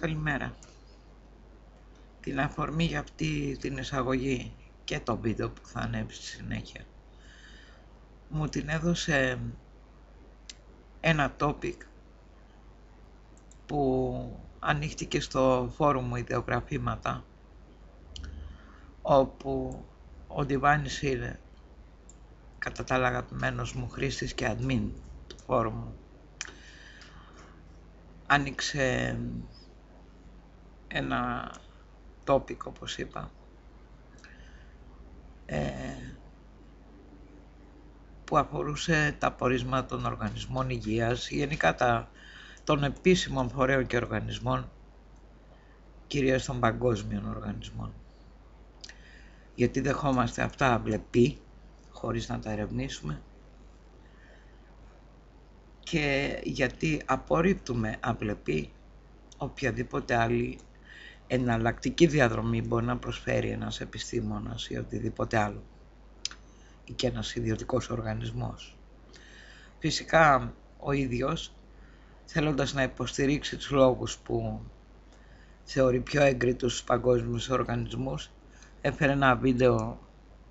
Καλημέρα. Την αφορμή για αυτή την εισαγωγή και το βίντεο που θα ανέβει στη συνέχεια μου την έδωσε ένα topic που ανοίχτηκε στο φόρουμ μου ιδεογραφήματα, όπου ο Διβάνης είναι κατά τα άλλα αγαπημένος μου χρήστης και admin του φόρουμ μου. Άνοιξε ένα topic, όπως είπα, που αφορούσε τα πορίσματα των οργανισμών υγείας, γενικά των επίσημων φορέων και οργανισμών, κυρίως των παγκόσμιων οργανισμών. Γιατί δεχόμαστε αυτά αυλεπή, χωρίς να τα ερευνήσουμε, και γιατί απορρίπτουμε αυλεπή οποιαδήποτε άλλη εναλλακτική διαδρομή μπορεί να προσφέρει ένας επιστήμονας ή οτιδήποτε άλλο, ή και ένας ιδιωτικός οργανισμός. Φυσικά ο ίδιος, θέλοντας να υποστηρίξει τους λόγους που θεωρεί πιο έγκριτους στους παγκόσμιους οργανισμούς, έφερε ένα βίντεο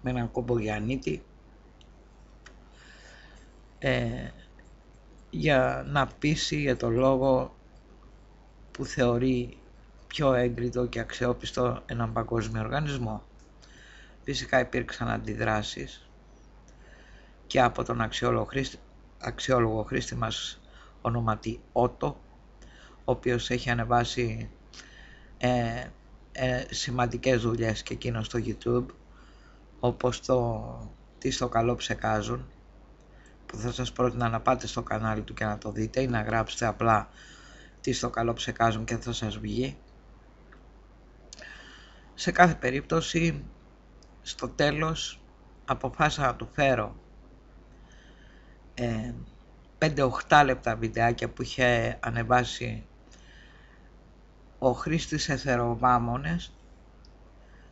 με έναν κομπογιανίτη για να πείσει για το λόγο που θεωρεί πιο έγκριτο και αξιόπιστο έναν παγκόσμιο οργανισμό. Φυσικά υπήρξαν αντιδράσεις και από τον αξιόλογο χρήστη μας ονόματι Ότο, ο οποίος έχει ανεβάσει σημαντικές δουλειές και εκείνο στο YouTube, όπως τι στο καλό ψεκάζουν, που θα σας πρότεινα να πάτε στο κανάλι του και να το δείτε, ή να γράψετε απλά τι στο καλό ψεκάζουν και θα σας βγει. Σε κάθε περίπτωση, στο τέλος αποφάσισα να του φέρω 5-8 λεπτά βιντεάκια που είχε ανεβάσει ο χρήστης Εθεροβάμονες,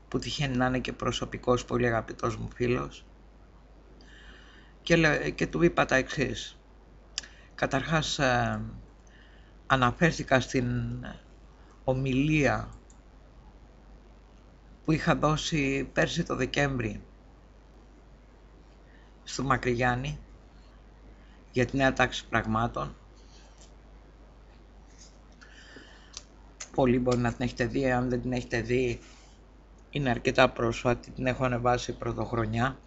που τυχαίνει να είναι και προσωπικός πολύ αγαπητός μου φίλος, και του είπα τα εξής. Καταρχάς αναφέρθηκα στην ομιλία που είχα δώσει πέρσι το Δεκέμβρη στο Μακρυγιάννη για τη νέα τάξη πραγμάτων. Πολλοί μπορεί να την έχετε δει, αν δεν την έχετε δει είναι αρκετά πρόσφατη, την έχω ανεβάσει πρωτοχρονιά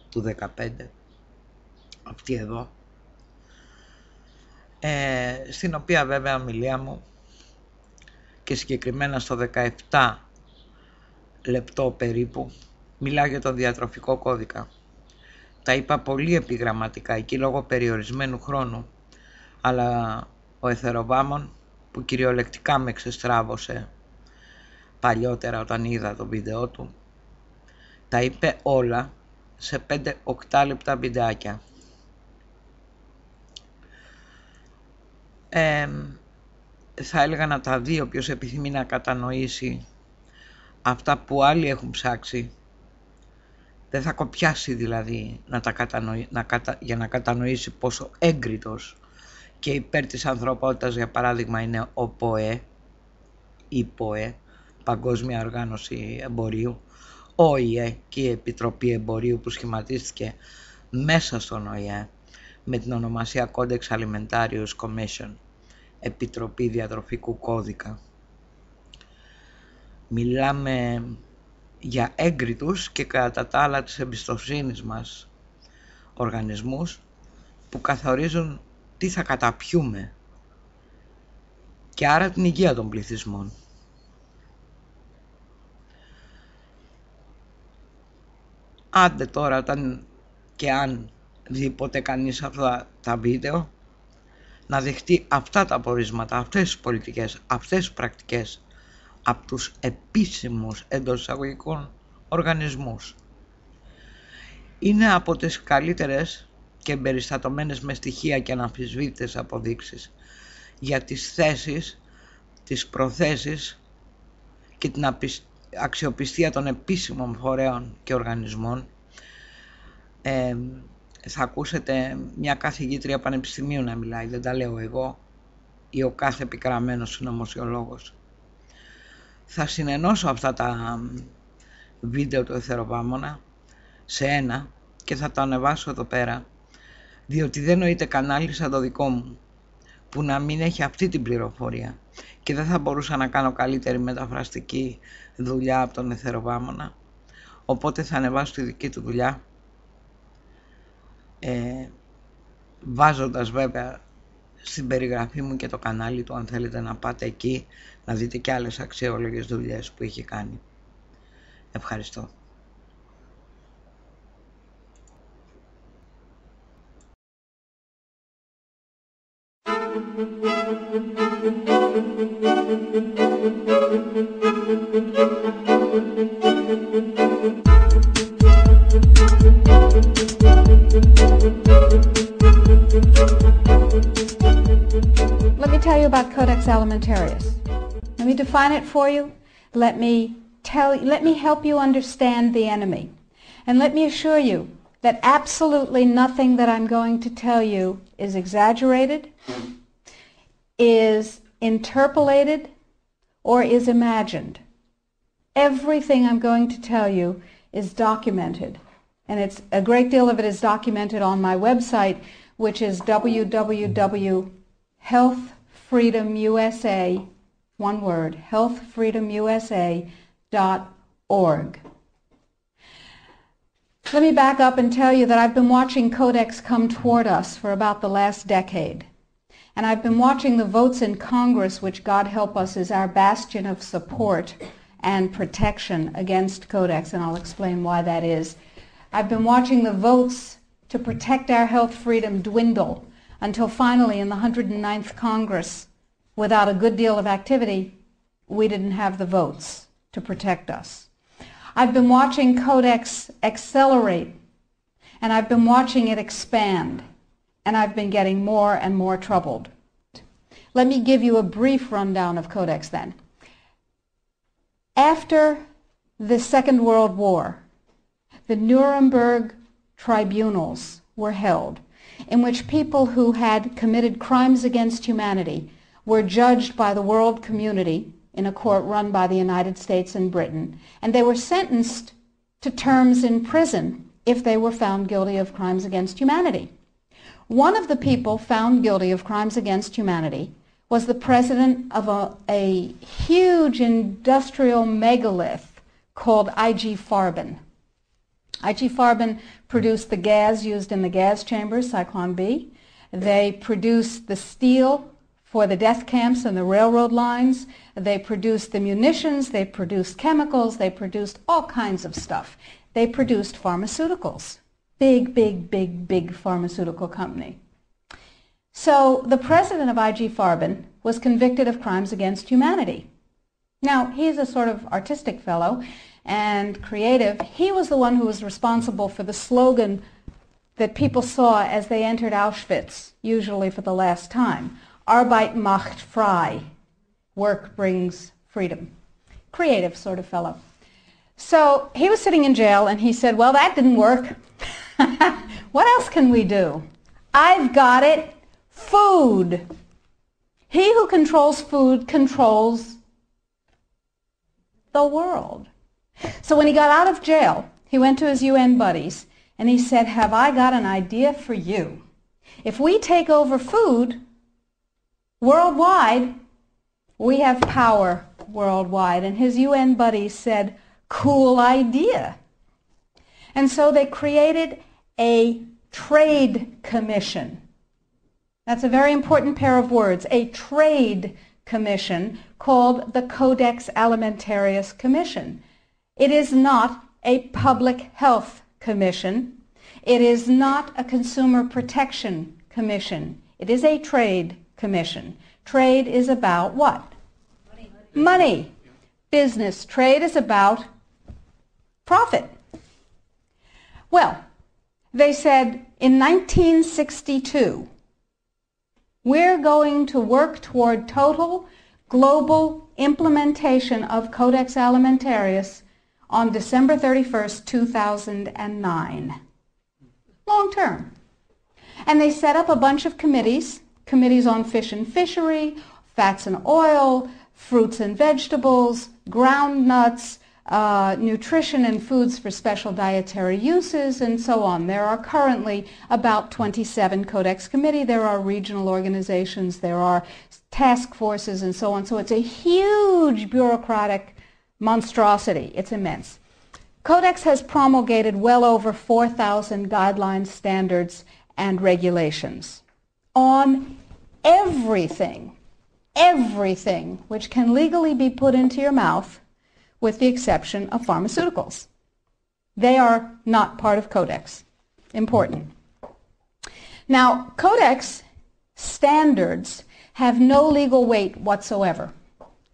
του 2015, αυτή εδώ, στην οποία βέβαια ομιλία μου, και συγκεκριμένα στο 17 λεπτό περίπου, μιλάω για τον διατροφικό κώδικα. Τα είπα πολύ επιγραμματικά εκεί λόγω περιορισμένου χρόνου, αλλά ο Εθεροβάμων, που κυριολεκτικά με ξεστράβωσε παλιότερα όταν είδα το βίντεο του, τα είπε όλα σε 5-8 λεπτά βιντεάκια. Θα έλεγα να τα δει όποιος επιθυμεί να κατανοήσει αυτά που άλλοι έχουν ψάξει. Δεν θα κοπιάσει δηλαδή για να κατανοήσει πόσο έγκριτος και υπέρ της ανθρωπότητας, για παράδειγμα, είναι ο ΠΟΕ, η ΠΟΕ, Παγκόσμια Οργάνωση Εμπορίου, ο ΟΗΕ και η Επιτροπή Εμπορίου, που σχηματίστηκε μέσα στον ΟΗΕ με την ονομασία Codex Alimentarius Commission, Επιτροπή Διατροφικού Κώδικα. Μιλάμε για έγκριτους και κατά τα άλλα της εμπιστοσύνης μας οργανισμούς, που καθορίζουν τι θα καταπιούμε και άρα την υγεία των πληθυσμών. Άντε τώρα, όταν και αν δει ποτέ κανείς αυτά τα βίντεο, να δεχτεί αυτά τα πορίσματα, αυτές τις πολιτικές, αυτές τις πρακτικές από τους επίσημους εντός εισαγωγικών οργανισμούς. Είναι από τις καλύτερες και εμπεριστατωμένες με στοιχεία και αναμφισβήτητες αποδείξεις για τις θέσεις, τις προθέσεις και την αξιοπιστία των επίσημων φορέων και οργανισμών. Θα ακούσετε μια καθηγήτρια πανεπιστημίου να μιλάει, δεν τα λέω εγώ, ή ο κάθε επικραμμένος συνωμοσιολόγος. Θα συνενώσω αυτά τα βίντεο του εθεροβάμωνα σε ένα και θα το ανεβάσω εδώ πέρα, διότι δεν νοείται κανάλι σαν το δικό μου που να μην έχει αυτή την πληροφορία και δεν θα μπορούσα να κάνω καλύτερη μεταφραστική δουλειά από τον εθεροβάμωνα, οπότε θα ανεβάσω τη δική του δουλειά, βάζοντας βέβαια στην περιγραφή μου και το κανάλι του, αν θέλετε να πάτε εκεί να δείτε και άλλες αξιόλογες δουλειές που έχει κάνει. Ευχαριστώ. Let me tell you about Codex Alimentarius. Let me define it for you. Let me help you understand the enemy. And let me assure you that absolutely nothing that I'm going to tell you is exaggerated, is interpolated, or is imagined. Everything I'm going to tell you is documented. And it's a great deal of it is documented on my website, which is www.healthfreedomusa, one word, healthfreedomusa.org. Let me back up and tell you that I've been watching Codex come toward us for about the last decade. And I've been watching the votes in Congress, which, God help us, is our bastion of support and protection against Codex, and I'll explain why that is. I've been watching the votes to protect our health freedom dwindle until finally in the 109th Congress, without a good deal of activity, we didn't have the votes to protect us. I've been watching Codex accelerate, and I've been watching it expand, and I've been getting more and more troubled. Let me give you a brief rundown of Codex then. After the Second World War, the Nuremberg tribunals were held, in which people who had committed crimes against humanity were judged by the world community in a court run by the United States and Britain, and they were sentenced to terms in prison if they were found guilty of crimes against humanity. One of the people found guilty of crimes against humanity was the president of a huge industrial megalith called I.G. Farben. I.G. Farben produced the gas used in the gas chambers, Cyclone B. They produced the steel for the death camps and the railroad lines. They produced the munitions. They produced chemicals. They produced all kinds of stuff. They produced pharmaceuticals. Big, big, big, big pharmaceutical company. So the president of I.G. Farben was convicted of crimes against humanity. Now, he's a sort of artistic fellow and creative. He was the one who was responsible for the slogan that people saw as they entered Auschwitz, usually for the last time. Arbeit macht frei. Work brings freedom. Creative sort of fellow. So he was sitting in jail and he said, well, that didn't work. What else can we do? I've got it. Food. He who controls food controls the world. So when he got out of jail, he went to his UN buddies and he said, have I got an idea for you? If we take over food worldwide, we have power worldwide. And his UN buddies said, cool idea. And so they created a trade commission. That's a very important pair of words, a trade commission called the Codex Alimentarius Commission. It is not a public health commission. It is not a consumer protection commission. It is a trade commission. Trade is about what? Money. Business. Trade is about profit. Well, they said in 1962, we're going to work toward total global implementation of Codex Alimentarius on December 31st, 2009. Long term. And they set up a bunch of committees committees on fish and fishery, fats and oil, fruits and vegetables, ground nuts, nutrition and foods for special dietary uses, and so on. There are currently about 27 Codex committee. There are regional organizations, there are task forces, and so on. So it's a huge bureaucratic monstrosity. It's immense. Codex has promulgated well over 4,000 guidelines, standards, and regulations on everything which can legally be put into your mouth, with the exception of pharmaceuticals. They are not part of Codex. Important. Now, Codex standards have no legal weight whatsoever.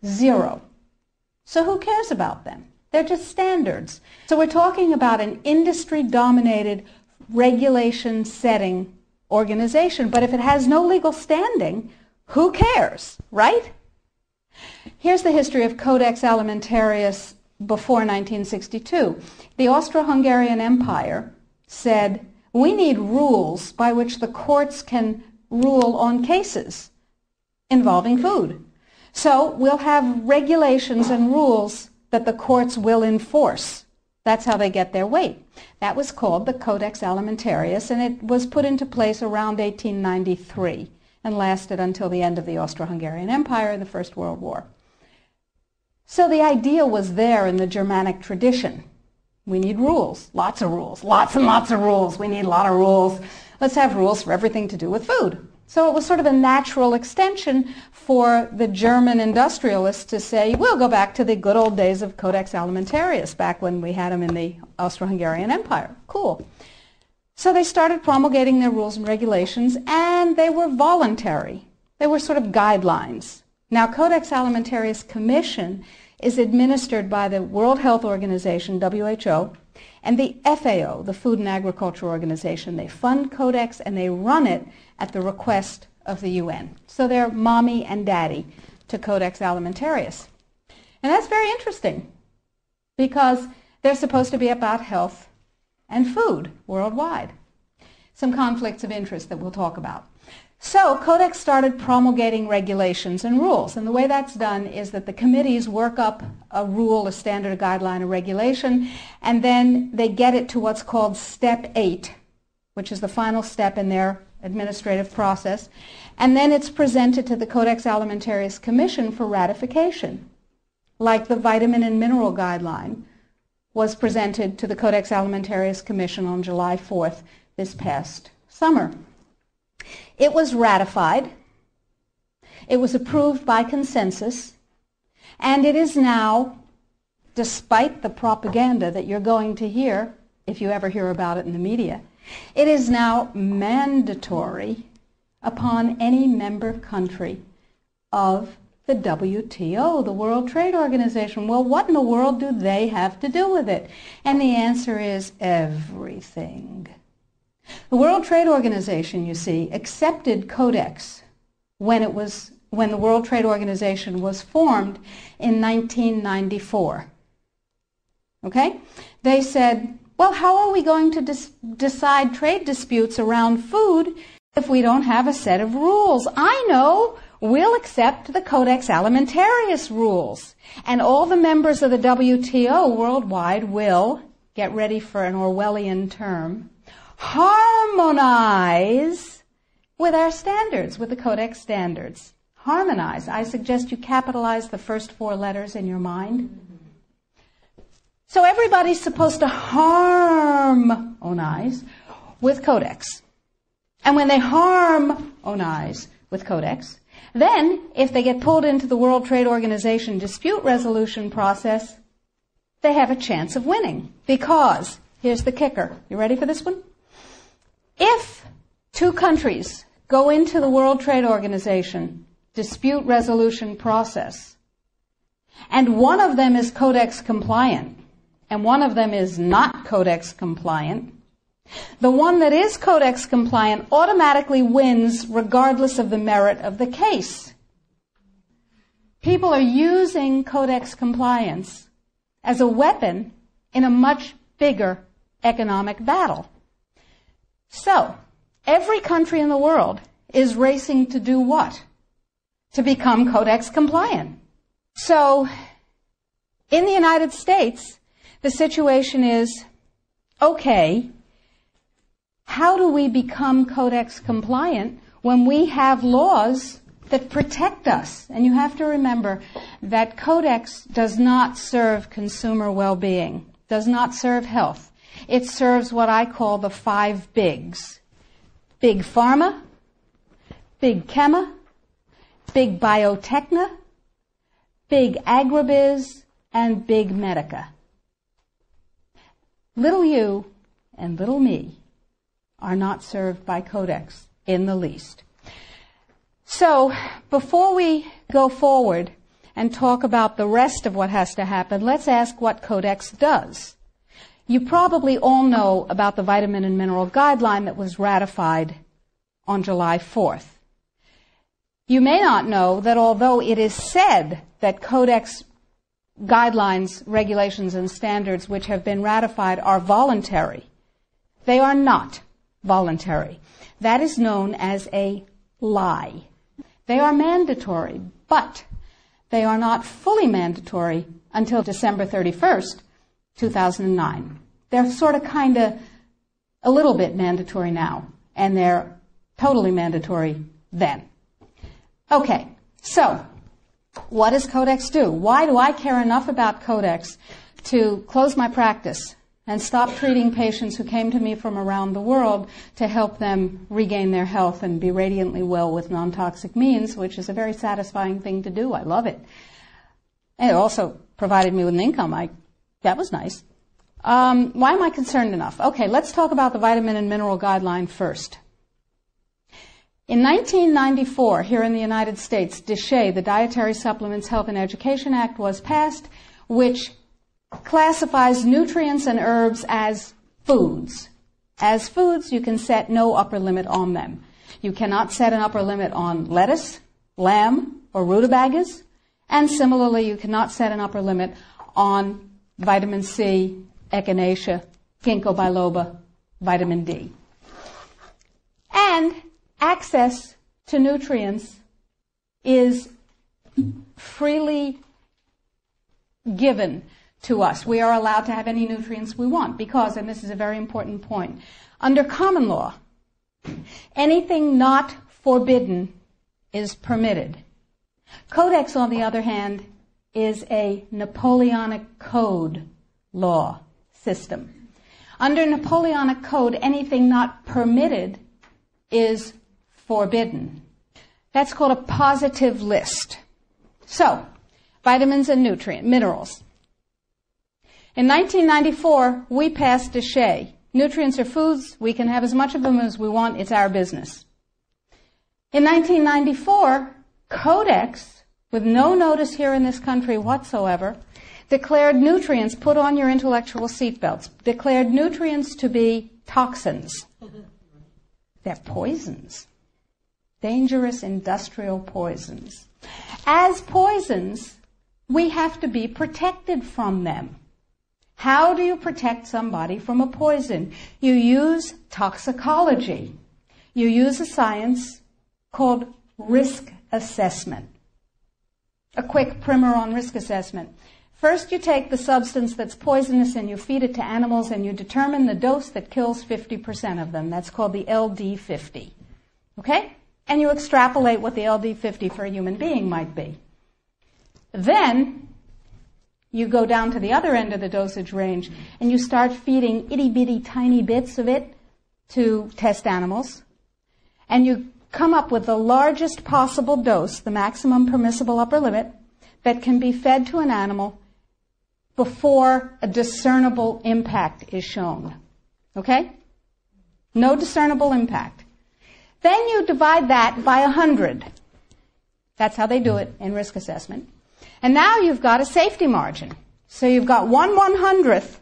Zero. So who cares about them? They're just standards. So we're talking about an industry-dominated, regulation-setting organization. But if it has no legal standing, who cares, right? Here's the history of Codex Alimentarius before 1962. The Austro-Hungarian Empire said, we need rules by which the courts can rule on cases involving food. So we'll have regulations and rules that the courts will enforce. That's how they get their weight. That was called the Codex Alimentarius, and it was put into place around 1893 and lasted until the end of the Austro-Hungarian Empire in the First World War. So the idea was there in the Germanic tradition. We need rules, lots of rules, lots and lots of rules. We need a lot of rules. Let's have rules for everything to do with food. So it was sort of a natural extension for the German industrialists to say, we'll go back to the good old days of Codex Alimentarius, back when we had them in the Austro-Hungarian Empire. Cool. So they started promulgating their rules and regulations, and they were voluntary. They were sort of guidelines. Now, Codex Alimentarius Commission is administered by the World Health Organization, WHO, and the FAO, the Food and Agriculture Organization. They fund Codex, and they run it at the request of the UN. So they're mommy and daddy to Codex Alimentarius. And that's very interesting, because they're supposed to be about health and food worldwide. Some conflicts of interest that we'll talk about. So Codex started promulgating regulations and rules, and the way that's done is that the committees work up a rule, a standard, a guideline, a regulation, and then they get it to what's called Step 8, which is the final step in their administrative process, and then it's presented to the Codex Alimentarius Commission for ratification, like the vitamin and mineral guideline was presented to the Codex Alimentarius Commission on July 4th this past summer. It was ratified, it was approved by consensus, and it is now, despite the propaganda that you're going to hear, if you ever hear about it in the media, it is now mandatory upon any member country of the WTO, the World Trade Organization. Well, what in the world do they have to do with it? And the answer is everything. The World Trade Organization, you see, accepted Codex when the World Trade Organization was formed in 1994. Okay? They said, well, how are we going to decide trade disputes around food if we don't have a set of rules? I know. We'll accept the Codex Alimentarius rules. And all the members of the WTO worldwide will, get ready for an Orwellian term, harmonize with our standards, with the Codex standards. Harmonize. I suggest you capitalize the first four letters in your mind. So everybody's supposed to harmonize with Codex. And when they harmonize with Codex, then if they get pulled into the World Trade Organization dispute resolution process, they have a chance of winning. Because, here's the kicker. You ready for this one? If two countries go into the World Trade Organization dispute resolution process, and one of them is Codex compliant, and one of them is not Codex compliant, the one that is Codex compliant automatically wins regardless of the merit of the case. People are using Codex compliance as a weapon in a much bigger economic battle. So, every country in the world is racing to do what? To become Codex compliant. So, in the United States, the situation is, okay, how do we become Codex compliant when we have laws that protect us? And you have to remember that Codex does not serve consumer well-being, does not serve health. It serves what I call the 5 bigs. Big pharma, big chema, big biotechna, big agribiz, and big medica. Little you and little me are not served by Codex in the least. So, before we go forward and talk about the rest of what has to happen, let's ask what Codex does. You probably all know about the vitamin and mineral guideline that was ratified on July 4th. You may not know that although it is said that Codex guidelines, regulations, and standards which have been ratified are voluntary, they are not voluntary. That is known as a lie. They are mandatory, but they are not fully mandatory until December 31st, 2009. They're sort of kind of a little bit mandatory now, and they're totally mandatory then. Okay, so what does Codex do? Why do I care enough about Codex to close my practice and stop treating patients who came to me from around the world to help them regain their health and be radiantly well with non-toxic means, which is a very satisfying thing to do. I love it. And it also provided me with an income. That was nice. Why am I concerned enough? Okay, let's talk about the vitamin and mineral guideline first. In 1994, here in the United States, DSHEA, the Dietary Supplements, Health and Education Act, was passed, which classifies nutrients and herbs as foods. As foods, you can set no upper limit on them. You cannot set an upper limit on lettuce, lamb, or rutabagas, and similarly, you cannot set an upper limit on vitamin C, echinacea, ginkgo biloba, vitamin D. And access to nutrients is freely given to us. We are allowed to have any nutrients we want because, and this is a very important point, under common law, anything not forbidden is permitted. Codex, on the other hand, is a Napoleonic Code law system. Under Napoleonic Code, anything not permitted is forbidden. That's called a positive list. So, vitamins and minerals. In 1994, we passed DSHEA. Nutrients are foods. We can have as much of them as we want. It's our business. In 1994, Codex, with no notice here in this country whatsoever, declared nutrients, put on your intellectual seatbelts, declared nutrients to be toxins. They're poisons. Dangerous industrial poisons. As poisons, we have to be protected from them. How do you protect somebody from a poison? You use toxicology. You use a science called risk assessment. A quick primer on risk assessment. First, you take the substance that's poisonous and you feed it to animals and you determine the dose that kills 50% of them. That's called the LD50. Okay? And you extrapolate what the LD50 for a human being might be. Then, you go down to the other end of the dosage range and you start feeding itty-bitty tiny bits of it to test animals. And you come up with the largest possible dose, the maximum permissible upper limit, that can be fed to an animal before a discernible impact is shown. Okay? No discernible impact. Then you divide that by 100. That's how they do it in risk assessment. And now you've got a safety margin. So you've got 1/100th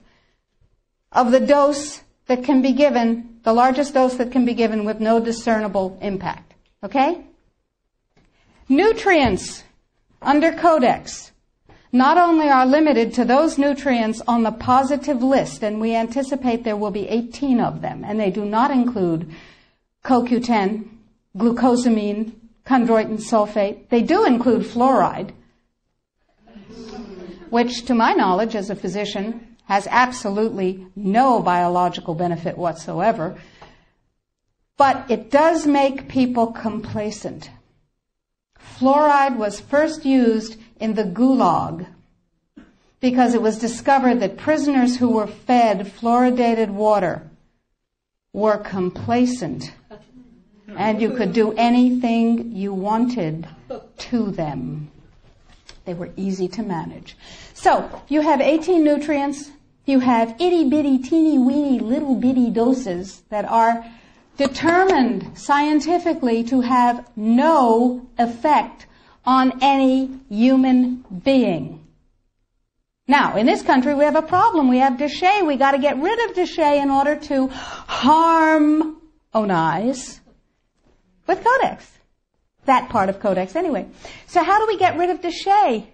of the dose that can be given, the largest dose that can be given with no discernible impact. Okay? Nutrients under Codex not only are limited to those nutrients on the positive list, and we anticipate there will be 18 of them, and they do not include CoQ10, glucosamine, chondroitin sulfate. They do include fluoride, which, to my knowledge as a physician, has absolutely no biological benefit whatsoever. But it does make people complacent. Fluoride was first used in the Gulag because it was discovered that prisoners who were fed fluoridated water were complacent, and you could do anything you wanted to them. They were easy to manage. So, you have 18 nutrients. You have itty-bitty, teeny-weeny, little-bitty doses that are determined scientifically to have no effect on any human being. Now, in this country, we have a problem. We have déchets. We got to get rid of déchets in order to harmonize with Codex. That part of Codex, anyway. So how do we get rid of déchets?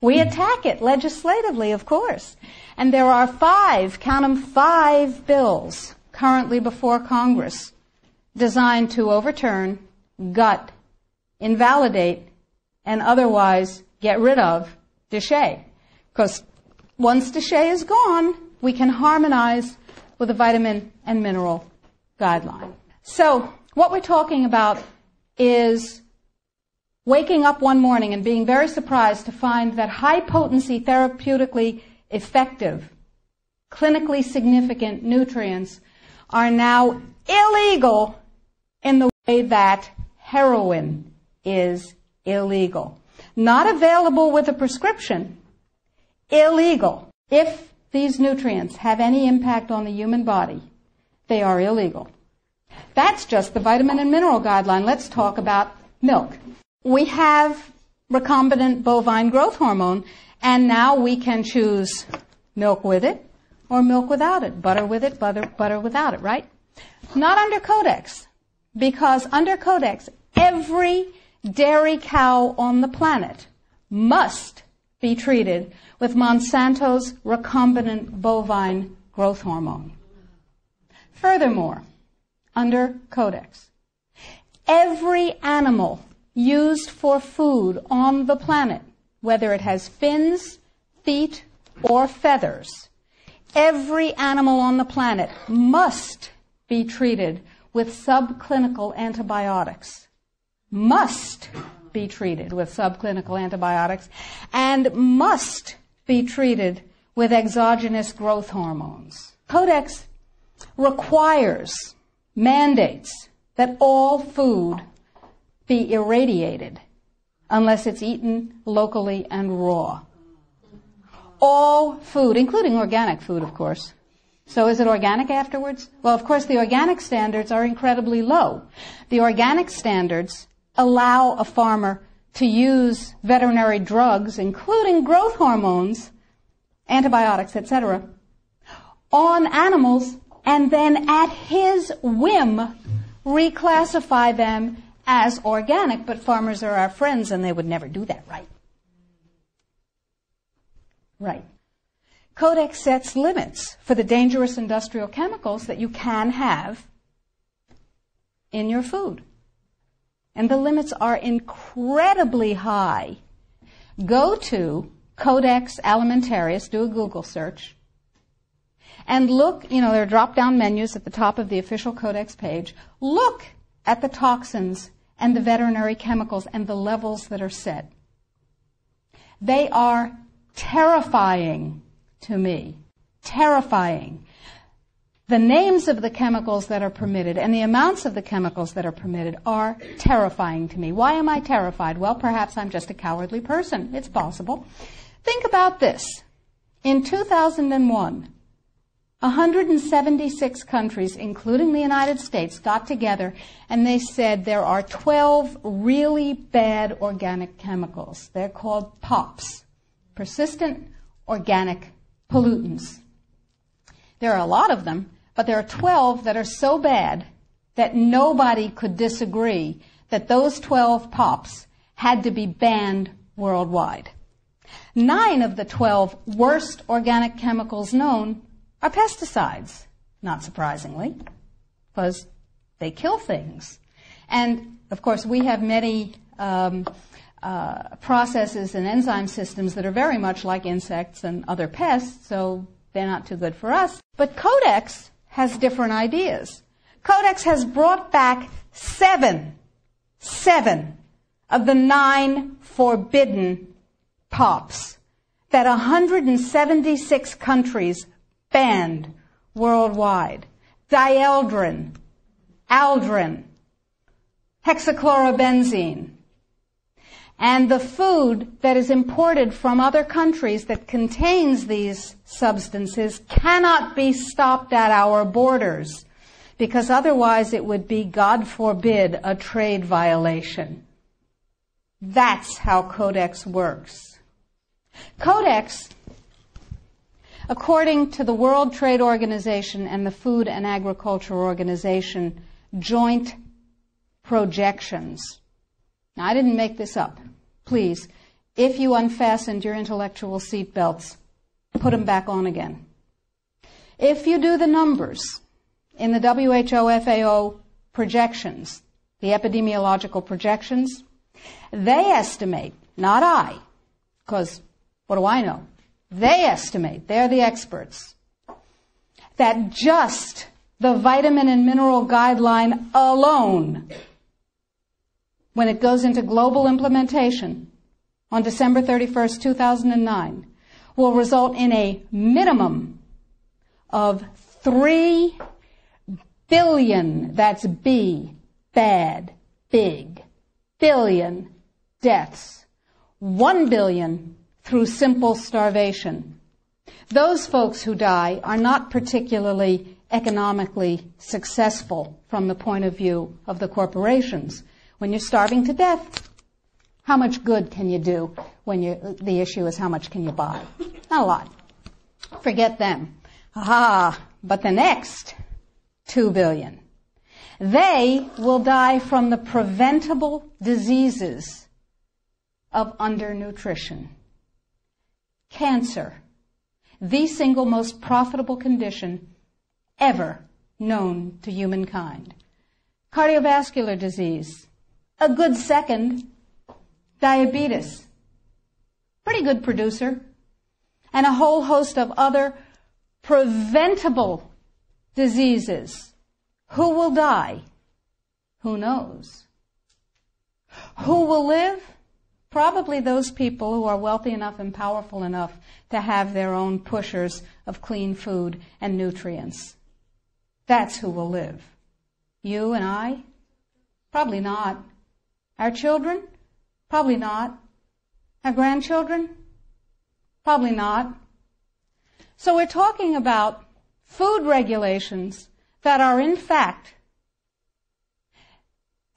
We attack it legislatively, of course. And there are 5, count them, 5 bills currently before Congress designed to overturn, gut, invalidate, and otherwise get rid of déchet. Because once déchet is gone, we can harmonize with the vitamin and mineral guideline. So what we're talking about is waking up one morning and being very surprised to find that high-potency, therapeutically effective, clinically significant nutrients are now illegal in the way that heroin is illegal. Not available with a prescription, illegal. If these nutrients have any impact on the human body, they are illegal. That's just the vitamin and mineral guideline. Let's talk about milk. We have recombinant bovine growth hormone, and now we can choose milk with it or milk without it, butter with it, butter without it, right? Not under Codex, because under Codex, every dairy cow on the planet must be treated with Monsanto's recombinant bovine growth hormone. Furthermore, under Codex, every animal used for food on the planet, whether it has fins, feet, or feathers, every animal on the planet must be treated with subclinical antibiotics. Must be treated with subclinical antibiotics and must be treated with exogenous growth hormones. Codex requires, mandates that all food be irradiated unless it's eaten locally and raw. All food, including organic food, of course. So is it organic afterwards? Well, of course, the organic standards are incredibly low. The organic standards allow a farmer to use veterinary drugs, including growth hormones, antibiotics, etc., on animals, and then at his whim reclassify them as organic, but farmers are our friends and they would never do that, right? Right. Codex sets limits for the dangerous industrial chemicals that you can have in your food. And the limits are incredibly high. Go to Codex Alimentarius, do a Google search, and look, there are drop-down menus at the top of the official Codex page. Look at the toxins and the veterinary chemicals and the levels that are set. They are terrifying to me. Terrifying. The names of the chemicals that are permitted and the amounts of the chemicals that are permitted are terrifying to me. Why am I terrified? Well, perhaps I'm just a cowardly person. It's possible. Think about this. In 2001, 176 countries, including the United States, got together and they said there are 12 really bad organic chemicals. They're called POPs, persistent organic pollutants. There are a lot of them, but there are 12 that are so bad that nobody could disagree that those 12 POPs had to be banned worldwide. 9 of the 12 worst organic chemicals known are pesticides, not surprisingly, because they kill things. And, of course, we have many processes and enzyme systems that are very much like insects and other pests, so they're not too good for us. But Codex has different ideas. Codex has brought back seven of the 9 forbidden pops that 176 countries banned worldwide. Dieldrin, aldrin, hexachlorobenzene. And the food that is imported from other countries that contains these substances cannot be stopped at our borders, because otherwise it would be, God forbid, a trade violation. That's how Codex works. Codex, according to the World Trade Organization and the Food and Agriculture Organization joint projections. Now, I didn't make this up. Please, if you unfastened your intellectual seatbelts, put them back on again. If you do the numbers in the WHO FAO projections, the epidemiological projections, they estimate, not I, because what do I know? They estimate, they're the experts, that just the vitamin and mineral guideline alone, when it goes into global implementation on December 31st, 2009, will result in a minimum of 3 billion, that's B, bad, big, billion deaths. 1 billion through simple starvation. Those folks who die are not particularly economically successful from the point of view of the corporations. When you're starving to death, how much good can you do when the issue is how much can you buy? Not a lot. Forget them. But the next 2 billion, they will die from the preventable diseases of undernutrition. Cancer, the single most profitable condition ever known to humankind. Cardiovascular disease, a good second. Diabetes, pretty good producer. And a whole host of other preventable diseases. Who will die? Who knows? Who will live? Probably those people who are wealthy enough and powerful enough to have their own pushers of clean food and nutrients. That's who will live. You and I? Probably not. Our children? Probably not. Our grandchildren? Probably not. So we're talking about food regulations that are in fact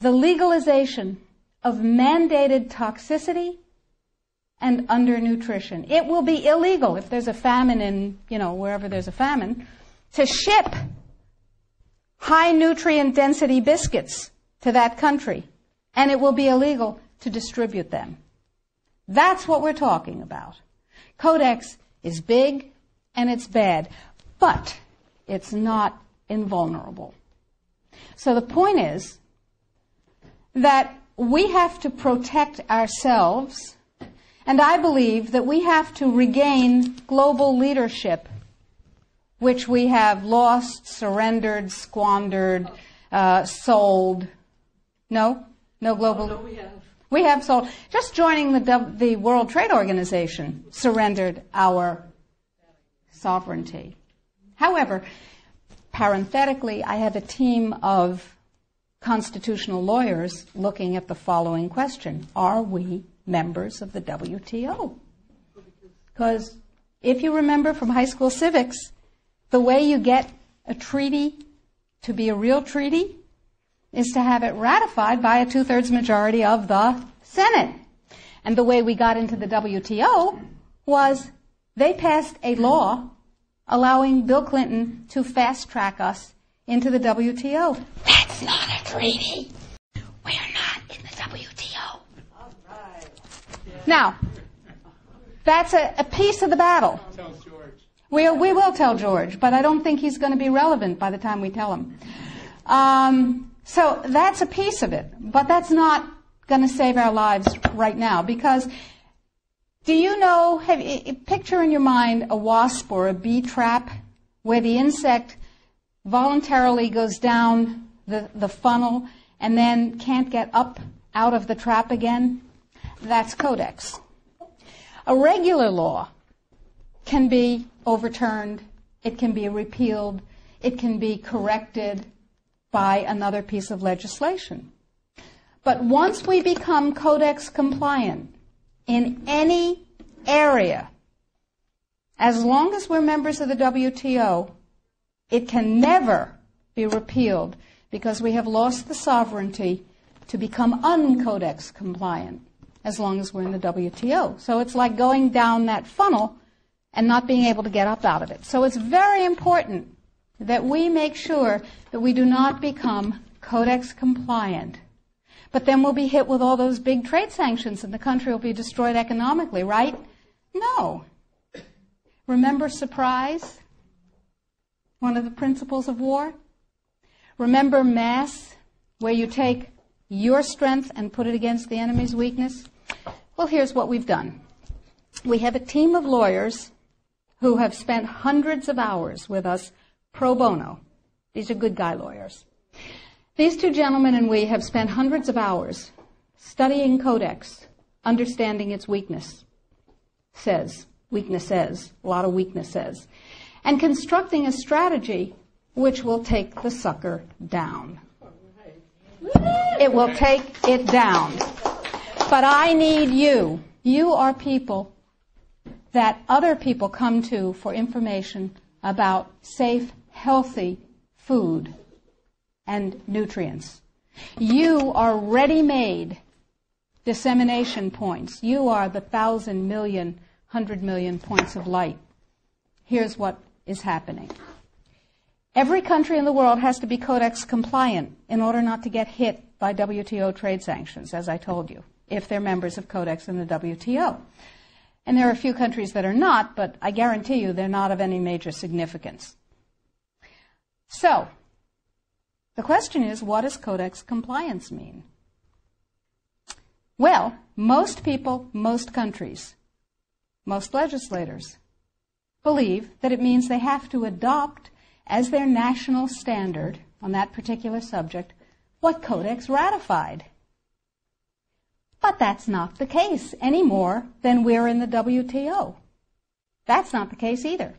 the legalization of mandated toxicity and undernutrition. It will be illegal if there's a famine in, wherever there's a famine, to ship high nutrient density biscuits to that country. And it will be illegal to distribute them. That's what we're talking about. Codex is big and it's bad, but it's not invulnerable. So the point is that we have to protect ourselves, and I believe that we have to regain global leadership, which we have lost, surrendered, squandered, sold. No global. No, we have. We have sold. Just joining the World Trade Organization surrendered our sovereignty. However, parenthetically, I have a team of constitutional lawyers looking at the following question. Are we members of the WTO? Because if you remember from high school civics, the way you get a treaty to be a real treaty is to have it ratified by a 2/3 majority of the Senate. And the way we got into the WTO was they passed a law allowing Bill Clinton to fast-track us into the WTO. That's not a treaty. We're not in the WTO. All right. Yeah. Now, that's a piece of the battle. Tell George. We will tell George, but I don't think he's going to be relevant by the time we tell him. So that's a piece of it, but that's not going to save our lives right now, because do you know, picture in your mind a wasp or a bee trap where the insect voluntarily goes down the funnel and then can't get up out of the trap again? That's codex. A regular law can be overturned, it can be repealed, it can be corrected by another piece of legislation. But once we become codex compliant in any area, as long as we're members of the WTO, it can never be repealed because we have lost the sovereignty to become uncodex compliant as long as we're in the WTO. So it's like going down that funnel and not being able to get up out of it. So it's very important that we make sure that we do not become codex compliant. But then we'll be hit with all those big trade sanctions and the country will be destroyed economically, right? No. Remember surprise? One of the principles of war? Remember mass, where you take your strength and put it against the enemy's weakness? Well, here's what we've done. We have a team of lawyers who have spent hundreds of hours with us pro bono. These are good guy lawyers. These two gentlemen and we have spent hundreds of hours studying codex, understanding its weaknesses, a lot of weaknesses, and constructing a strategy which will take the sucker down. It will take it down. But I need you. You are people that other people come to for information about safe, healthy food and nutrients. You are ready-made dissemination points. You are the 1,000 million, 100 million points of light. Here's what is happening. Every country in the world has to be codex compliant in order not to get hit by WTO trade sanctions, as I told you, if they're members of codex in the WTO. And there are a few countries that are not, but I guarantee you they're not of any major significance. So, the question is, what does codex compliance mean? Well, most people, most countries, most legislators believe that it means they have to adopt as their national standard on that particular subject what codex ratified. But that's not the case any more than we're in the WTO. That's not the case either.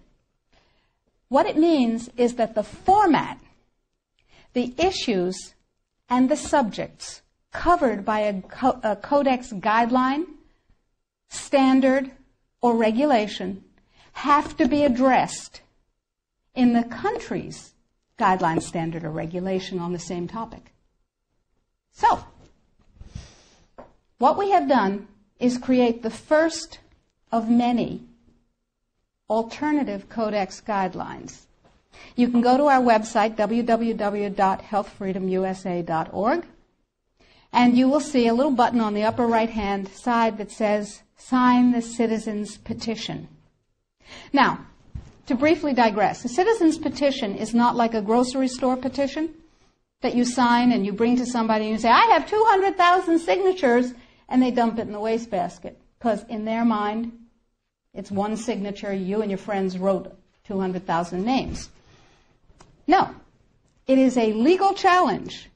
What it means is that the format, the issues, and the subjects covered by a codex guideline, standard, or regulation have to be addressed in the country's guideline, standard, or regulation on the same topic. So, what we have done is create the first of many alternative codex guidelines. You can go to our website, www.healthfreedomusa.org, and you will see a little button on the upper right-hand side that says, Sign the Citizen's Petition. Now, to briefly digress, a citizen's petition is not like a grocery store petition that you sign and you bring to somebody and you say, I have 200,000 signatures, and they dump it in the wastebasket. Because in their mind, it's one signature, you and your friends wrote 200,000 names. No, it is a legal challenge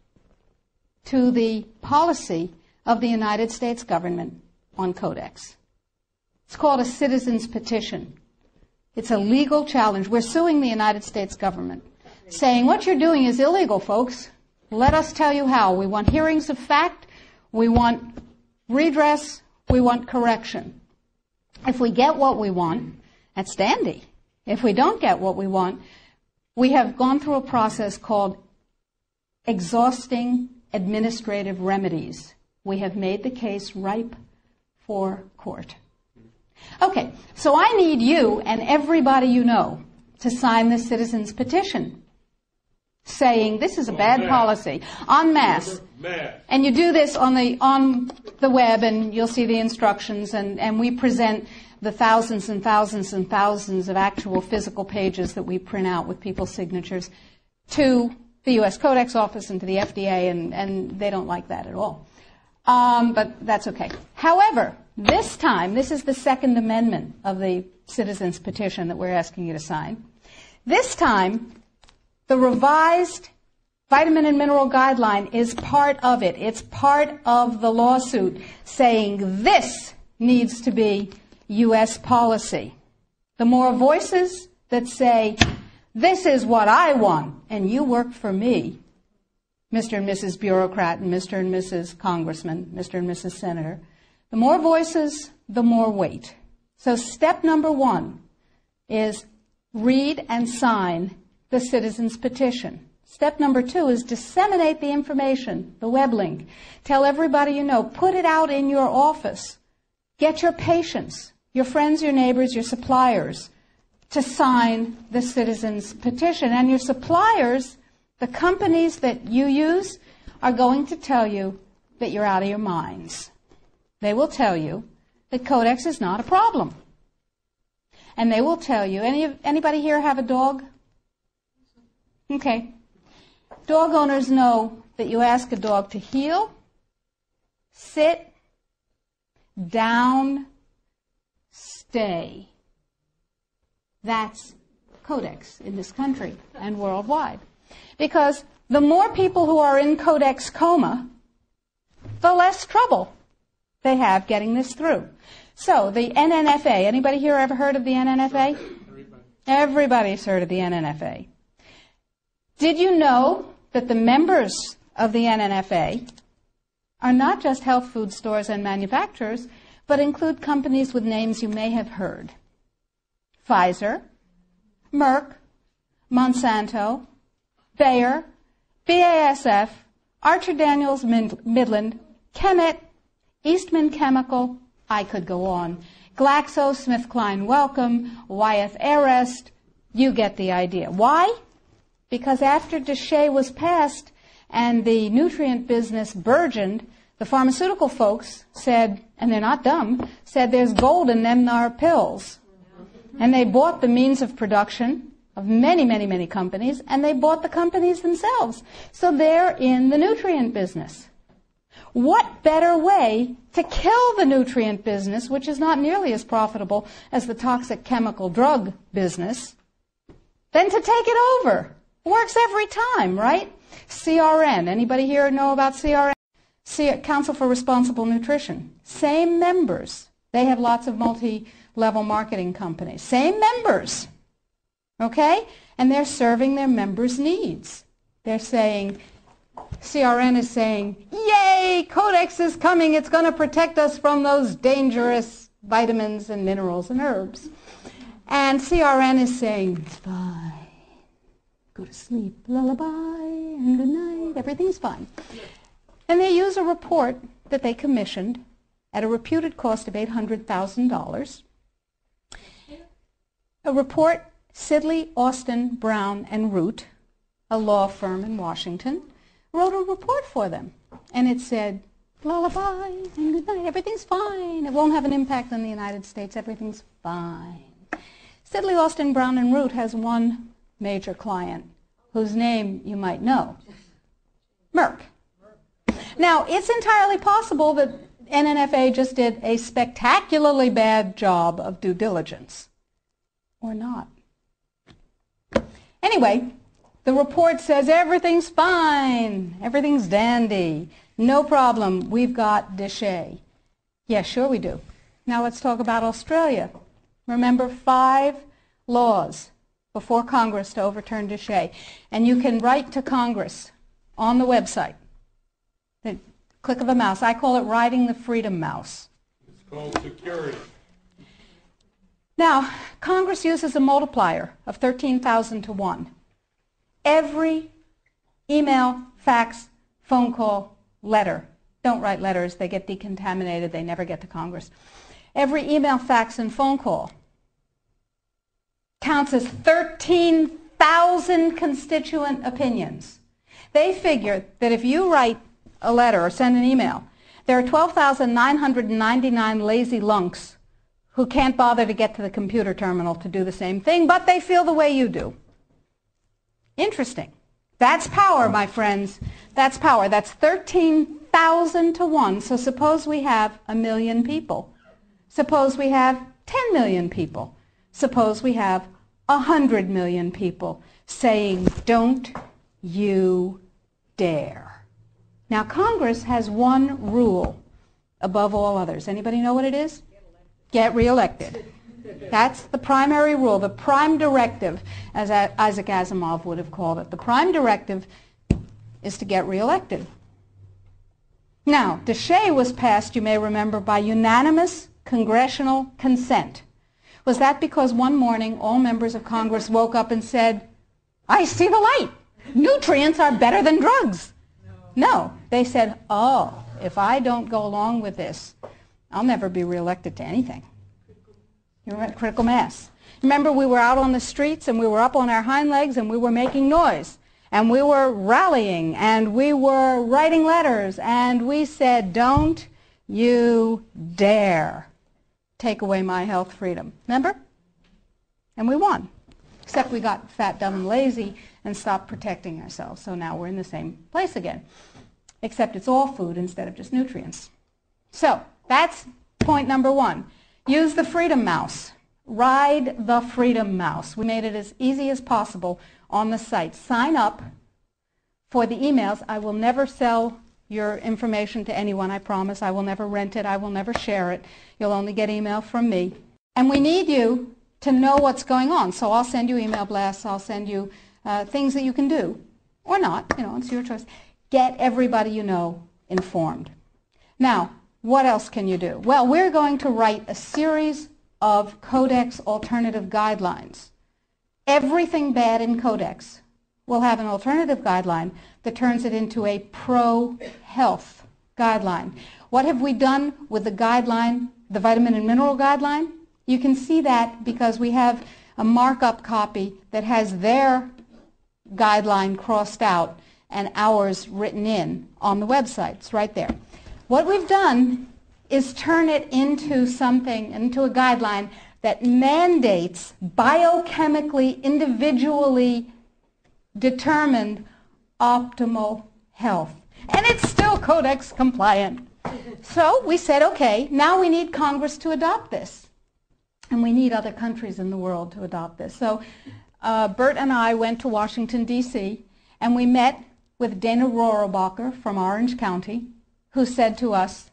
to the policy of the United States government on codex. It's called a citizen's petition. It's a legal challenge. We're suing the United States government, saying what you're doing is illegal, folks. Let us tell you how. We want hearings of fact. We want redress. We want correction. If we get what we want, that's dandy. If we don't get what we want, we have gone through a process called exhausting administrative remedies. We have made the case ripe for court. Okay, so I need you and everybody you know to sign the citizen's petition saying this is a bad policy, en masse. And you do this on the web, and you'll see the instructions, and we present the thousands and thousands and thousands of actual physical pages that we print out with people's signatures to the U.S. Codex Office and to the FDA, and they don't like that at all. But that's okay. However, this time, this is the Second Amendment of the Citizens Petition that we're asking you to sign. This time, the revised vitamin and mineral guideline is part of it. It's part of the lawsuit saying this needs to be U.S. policy. The more voices that say, this is what I want, and you work for me, Mr. and Mrs. Bureaucrat and Mr. and Mrs. Congressman, Mr. and Mrs. Senator, the more voices, the more weight. So step number 1 is read and sign the Citizens Petition. Step number 2 is disseminate the information, the web link. Tell everybody you know. Put it out in your office. Get your patients, your friends, your neighbors, your suppliers to sign the Citizens Petition. And your suppliers, the companies that you use, are going to tell you that you're out of your minds. They will tell you that Codex is not a problem. And they will tell you, anybody here have a dog? Okay. Dog owners know that you ask a dog to heel, sit, down, stay. That's Codex in this country and worldwide. Because the more people who are in Codex coma, the less trouble they have getting this through. So the NNFA, anybody here ever heard of the NNFA? Everybody's heard of the NNFA. Did you know that the members of the NNFA are not just health food stores and manufacturers, but include companies with names you may have heard? Pfizer, Merck, Monsanto, Bayer, BASF, Archer Daniels Midland, Chemet, Eastman Chemical, I could go on, GlaxoSmithKline Wellcome, Wyeth Arrest, you get the idea. Why? Because after DSHEA was passed and the nutrient business burgeoned, the pharmaceutical folks said, and they're not dumb, said there's gold in them thar pills. And they bought the means of production of many, many, many companies, and they bought the companies themselves. So they're in the nutrient business. What better way to kill the nutrient business, which is not nearly as profitable as the toxic chemical drug business, than to take it over? Works every time, right? CRN. Anybody here know about CRN? Council for Responsible Nutrition. Same members. They have lots of multi-level marketing companies. Same members. Okay? And they're serving their members' needs. They're saying, CRN is saying, yay, Codex is coming. It's going to protect us from those dangerous vitamins and minerals and herbs. And CRN is saying, it's fine. Go to sleep, lullaby, and good night. Everything's fine. And they use a report that they commissioned at a reputed cost of $800,000. A report, Sidley, Austin, Brown, and Root, a law firm in Washington, wrote a report for them. And it said, lullaby, and good night. Everything's fine. It won't have an impact on the United States. Everything's fine. Sidley, Austin, Brown, and Root has one major client whose name you might know, Merck. Now, it's entirely possible that NNFA just did a spectacularly bad job of due diligence, or not. Anyway, the report says everything's fine, everything's dandy, no problem, we've got DSHEA. Yeah, sure we do. Now let's talk about Australia. Remember, 5 laws before Congress to overturn DSHEA. And you can write to Congress on the website. The click of a mouse. I call it riding the freedom mouse. It's called security. Now, Congress uses a multiplier of 13,000 to 1. Every email, fax, phone call, letter. Don't write letters. They get decontaminated. They never get to Congress. Every email, fax, and phone call counts as 13,000 constituent opinions. They figure that if you write a letter or send an email, there are 12,999 lazy lunks who can't bother to get to the computer terminal to do the same thing, but they feel the way you do. Interesting. That's power, my friends. That's power. That's 13,000 to 1. So suppose we have 1 million people. Suppose we have 10 million people. Suppose we have 100 million people saying, don't you dare. Now, Congress has one rule above all others. Anybody know what it is? Get reelected. That's the primary rule, the prime directive, as Isaac Asimov would have called it. The prime directive is to get reelected. Now, DeShay was passed, you may remember, by unanimous congressional consent. Was that because one morning all members of Congress woke up and said, I see the light. Nutrients are better than drugs. No. They said, oh, if I don't go along with this, I'll never be reelected to anything. You remember critical mass. Remember, we were out on the streets and we were up on our hind legs and we were making noise. And we were rallying and we were writing letters and we said, don't you dare take away my health freedom. Remember? And we won. Except we got fat, dumb, and lazy and stopped protecting ourselves. So now we're in the same place again. Except it's all food instead of just nutrients. So that's point number one. Use the freedom mouse. Ride the freedom mouse. We made it as easy as possible on the site. Sign up for the emails. I will never sell your information to anyone, I promise. I will never rent it. I will never share it. You'll only get email from me. And we need you to know what's going on. So I'll send you email blasts. I'll send you things that you can do. Or not. You know, it's your choice. Get everybody you know informed. Now, what else can you do? Well, we're going to write a series of Codex alternative guidelines. Everything bad in Codex will have an alternative guideline that turns it into a pro-health guideline. What have we done with the guideline, the vitamin and mineral guideline? You can see that because we have a markup copy that has their guideline crossed out and ours written in on the website. It's right there. What we've done is turn it into something, into a guideline that mandates biochemically, individually determined optimal health. And it's still Codex compliant. So we said, okay, now we need Congress to adopt this. And we need other countries in the world to adopt this. So Bert and I went to Washington, D.C., and we met with Dana Rohrabacher from Orange County, who said to us,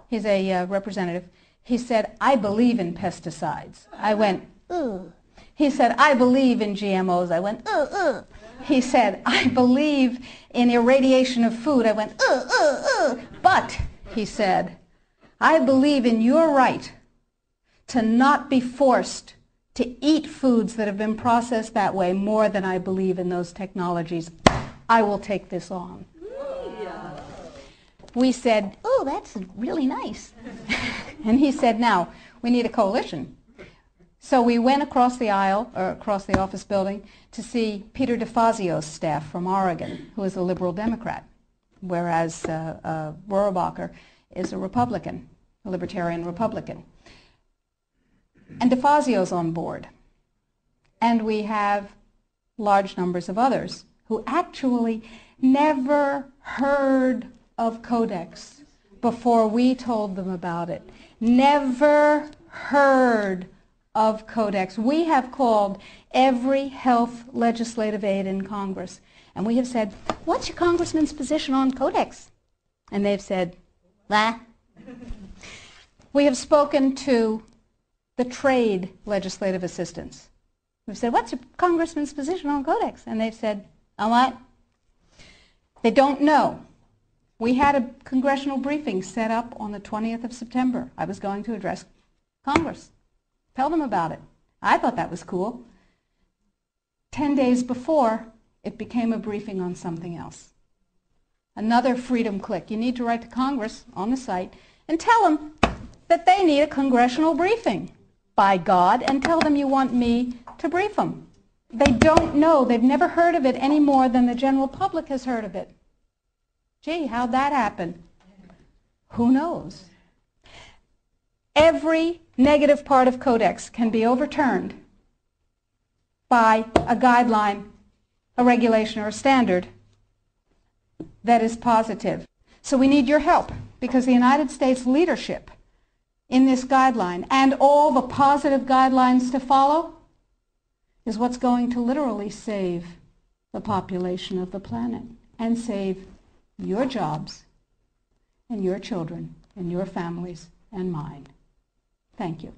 he's a representative, he said, I believe in pesticides. I went, ugh. He said, I believe in GMOs. I went, ugh, ugh. He said, I believe in irradiation of food. I went, ugh, ugh, ugh. But, he said, I believe in your right to not be forced to eat foods that have been processed that way more than I believe in those technologies. I will take this on. We said, oh, that's really nice. And he said, now, we need a coalition. So we went across the aisle, or across the office building, to see Peter DeFazio's staff from Oregon, who is a liberal Democrat, whereas Rohrabacher is a Republican, a libertarian Republican. And DeFazio's on board. And we have large numbers of others who actually never heard of Codex before we told them about it. Never heard of Codex. We have called every health legislative aide in Congress, and we have said, what's your congressman's position on Codex? And they've said, bah. We have spoken to the trade legislative assistants. We've said, what's your congressman's position on Codex? And they've said, oh, what? They don't know. We had a congressional briefing set up on the 20th of September. I was going to address Congress, tell them about it. I thought that was cool. 10 days before, it became a briefing on something else. Another freedom click. You need to write to Congress on the site and tell them that they need a congressional briefing, by God, and tell them you want me to brief them. They don't know. They've never heard of it any more than the general public has heard of it. Gee, how'd that happen? Who knows? Every negative part of Codex can be overturned by a guideline a regulation or a standard that is positive. So we need your help, because the United States leadership in this guideline and all the positive guidelines to follow is what's going to literally save the population of the planet and save your jobs and your children and your families and mine. Thank you.